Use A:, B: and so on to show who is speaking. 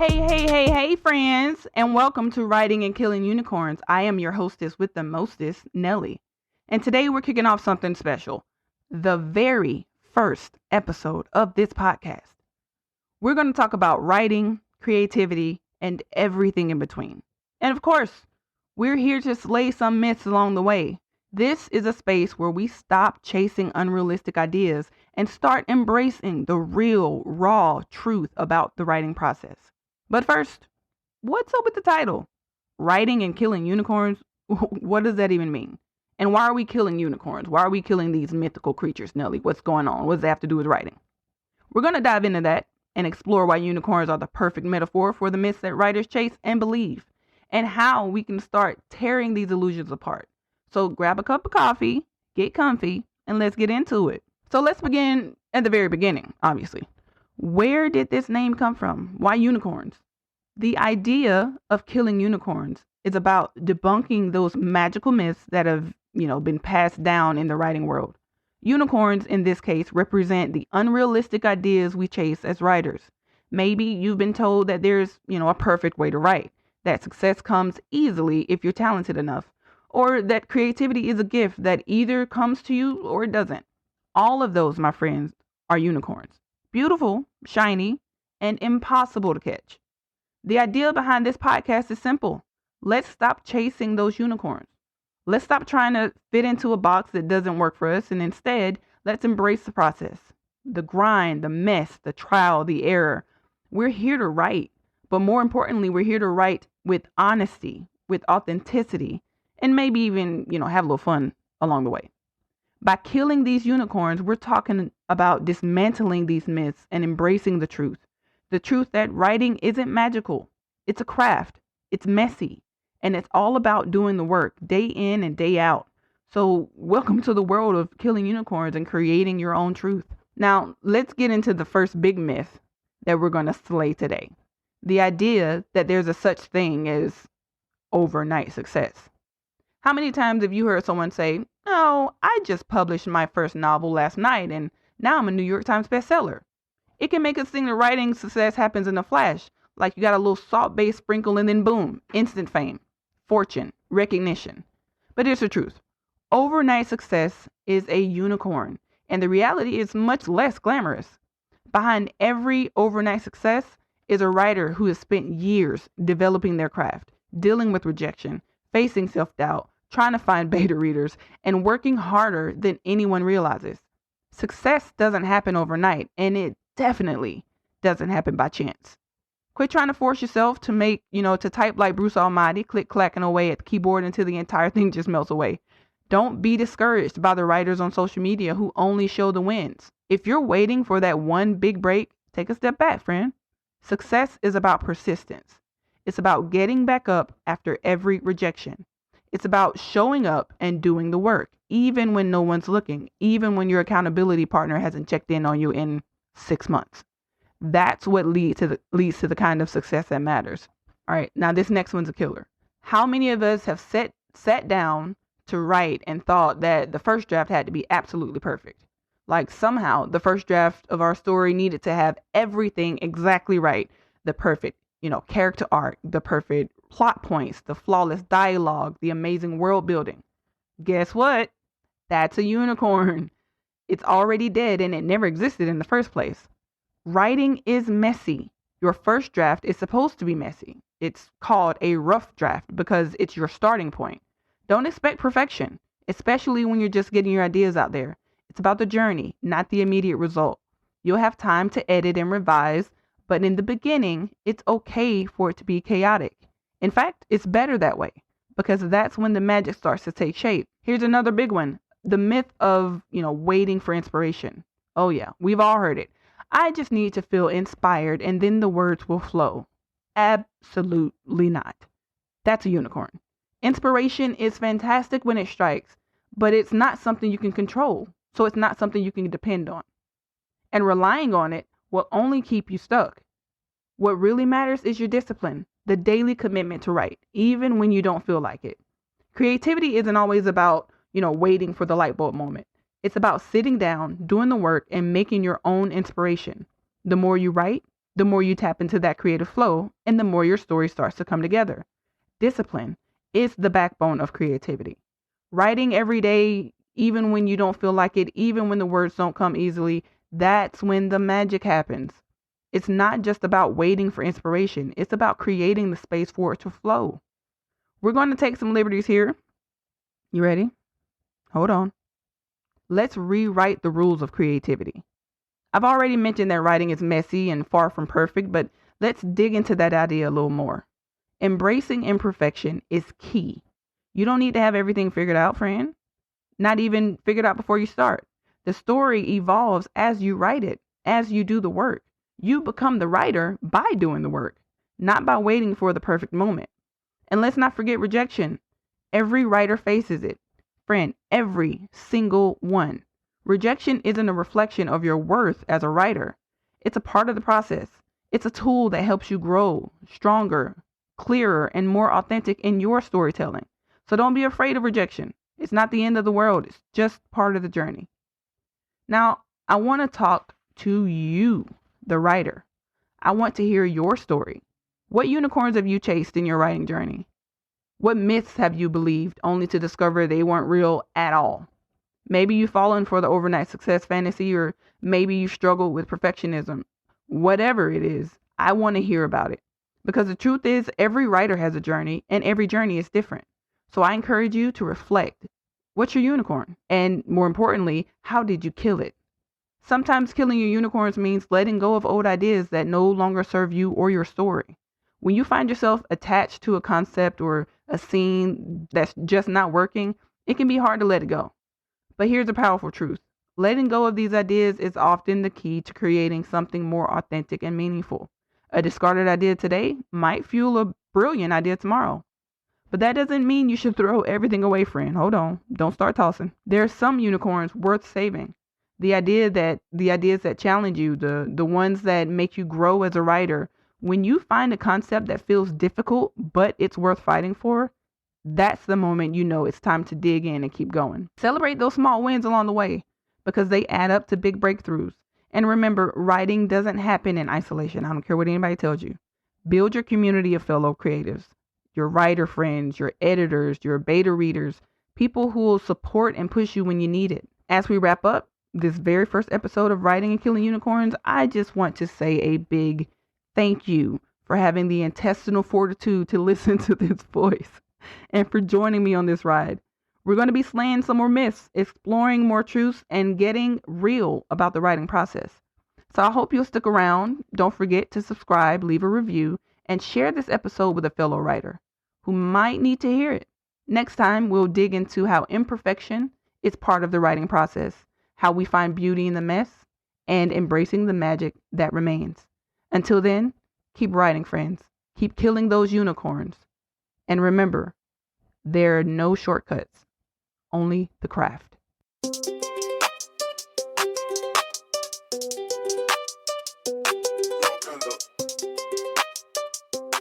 A: Hey, friends, and welcome to Writing and Killing Unicorns. I am your hostess with the mostest, Nelly. And today we're kicking off something special. The very first episode of this podcast. We're going to talk about writing, creativity, and everything in between. And of course, we're here to slay some myths along the way. This is a space where we stop chasing unrealistic ideas and start embracing the real, raw truth about the writing process. But first, what's up with the title? Writing and Killing Unicorns? What does that even mean? And why are we killing unicorns? Why are we killing these mythical creatures, Nelly? What's going on? What does that have to do with writing? We're going to dive into that and explore why unicorns are the perfect metaphor for the myths that writers chase and believe, and how we can start tearing these illusions apart. So grab a cup of coffee, get comfy, and let's get into it. So let's begin at the very beginning, obviously. Where did this name come from? Why unicorns? The idea of killing unicorns is about debunking those magical myths that have, been passed down in the writing world. Unicorns, in this case, represent the unrealistic ideas we chase as writers. Maybe you've been told that there's, a perfect way to write, that success comes easily if you're talented enough, or that creativity is a gift that either comes to you or it doesn't. All of those, my friends, are unicorns. Beautiful, shiny, and impossible to catch. The idea behind this podcast is simple. Let's stop chasing those unicorns. Let's stop trying to fit into a box that doesn't work for us, and instead, let's embrace the process. The grind, the mess, the trial, the error. We're here to write, but more importantly, we're here to write with honesty, with authenticity, and maybe even, have a little fun along the way. By killing these unicorns, we're talking about dismantling these myths and embracing the truth. The truth that writing isn't magical. It's a craft. It's messy. And it's all about doing the work day in and day out. So welcome to the world of killing unicorns and creating your own truth. Now, let's get into the first big myth that we're going to slay today. The idea that there's a such thing as overnight success. How many times have you heard someone say, "Oh, I just published my first novel last night and now I'm a New York Times bestseller"? It can make us think that writing success happens in a flash, like you got a little salt-based sprinkle and then boom, instant fame, fortune, recognition. But here's the truth. Overnight success is a unicorn, and the reality is much less glamorous. Behind every overnight success is a writer who has spent years developing their craft, dealing with rejection, facing self-doubt, trying to find beta readers, and working harder than anyone realizes. Success doesn't happen overnight, and it definitely doesn't happen by chance. Quit trying to force yourself to to type like Bruce Almighty, clacking away at the keyboard until the entire thing just melts away. Don't be discouraged by the writers on social media who only show the wins. If you're waiting for that one big break, take a step back, friend. Success is about persistence. It's about getting back up after every rejection. It's about showing up and doing the work, even when no one's looking, even when your accountability partner hasn't checked in on you in 6 months. That's what leads to the kind of success that matters. All right, now this next one's a killer. How many of us have sat down to write and thought that the first draft had to be absolutely perfect? Like somehow the first draft of our story needed to have everything exactly right. The perfect, character arc, the perfect plot points, the flawless dialogue, the amazing world building. Guess what? That's a unicorn. It's already dead and it never existed in the first place. Writing is messy. Your first draft is supposed to be messy. It's called a rough draft because it's your starting point. Don't expect perfection, especially when you're just getting your ideas out there. It's about the journey, not the immediate result. You'll have time to edit and revise, but in the beginning, it's okay for it to be chaotic. In fact, it's better that way because that's when the magic starts to take shape. Here's another big one. The myth of, waiting for inspiration. Oh yeah, we've all heard it. I just need to feel inspired and then the words will flow. Absolutely not. That's a unicorn. Inspiration is fantastic when it strikes, but it's not something you can control. So it's not something you can depend on. And relying on it will only keep you stuck. What really matters is your discipline, the daily commitment to write, even when you don't feel like it. Creativity isn't always about, waiting for the light bulb moment. It's about sitting down, doing the work, and making your own inspiration. The more you write, the more you tap into that creative flow and the more your story starts to come together. Discipline is the backbone of creativity. Writing every day, even when you don't feel like it, even when the words don't come easily, that's when the magic happens. It's not just about waiting for inspiration, it's about creating the space for it to flow. We're going to take some liberties here. You ready? Hold on. Let's rewrite the rules of creativity. I've already mentioned that writing is messy and far from perfect, but let's dig into that idea a little more. Embracing imperfection is key. You don't need to have everything figured out, friend. Not even figured out before you start. The story evolves as you write it, as you do the work. You become the writer by doing the work, not by waiting for the perfect moment. And let's not forget rejection. Every writer faces it. Friend, every single one. Rejection isn't a reflection of your worth as a writer. It's a part of the process. It's a tool that helps you grow stronger, clearer, and more authentic in your storytelling. So don't be afraid of rejection. It's not the end of the world. It's just part of the journey. Now, I want to talk to you, the writer. I want to hear your story. What unicorns have you chased in your writing journey? What myths have you believed only to discover they weren't real at all? Maybe you've fallen for the overnight success fantasy, or maybe you struggled with perfectionism. Whatever it is, I want to hear about it. Because the truth is, every writer has a journey, and every journey is different. So I encourage you to reflect. What's your unicorn? And more importantly, how did you kill it? Sometimes killing your unicorns means letting go of old ideas that no longer serve you or your story. When you find yourself attached to a concept or a scene that's just not working, it can be hard to let it go. But here's a powerful truth. Letting go of these ideas is often the key to creating something more authentic and meaningful. A discarded idea today might fuel a brilliant idea tomorrow. But that doesn't mean you should throw everything away, friend. Hold on. Don't start tossing. There are some unicorns worth saving. The ideas that challenge you, the ones that make you grow as a writer. When you find a concept that feels difficult, but it's worth fighting for, that's the moment you know it's time to dig in and keep going. Celebrate those small wins along the way because they add up to big breakthroughs. And remember, writing doesn't happen in isolation. I don't care what anybody tells you. Build your community of fellow creatives, your writer friends, your editors, your beta readers, people who will support and push you when you need it. As we wrap up this very first episode of Writing and Killing Unicorns, I just want to say a big thank you for having the intestinal fortitude to listen to this voice and for joining me on this ride. We're going to be slaying some more myths, exploring more truths, and getting real about the writing process. So I hope you'll stick around. Don't forget to subscribe, leave a review, and share this episode with a fellow writer who might need to hear it. Next time, we'll dig into how imperfection is part of the writing process, how we find beauty in the mess, and embracing the magic that remains. Until then, keep writing, friends. Keep killing those unicorns. And remember, there are no shortcuts, only the craft.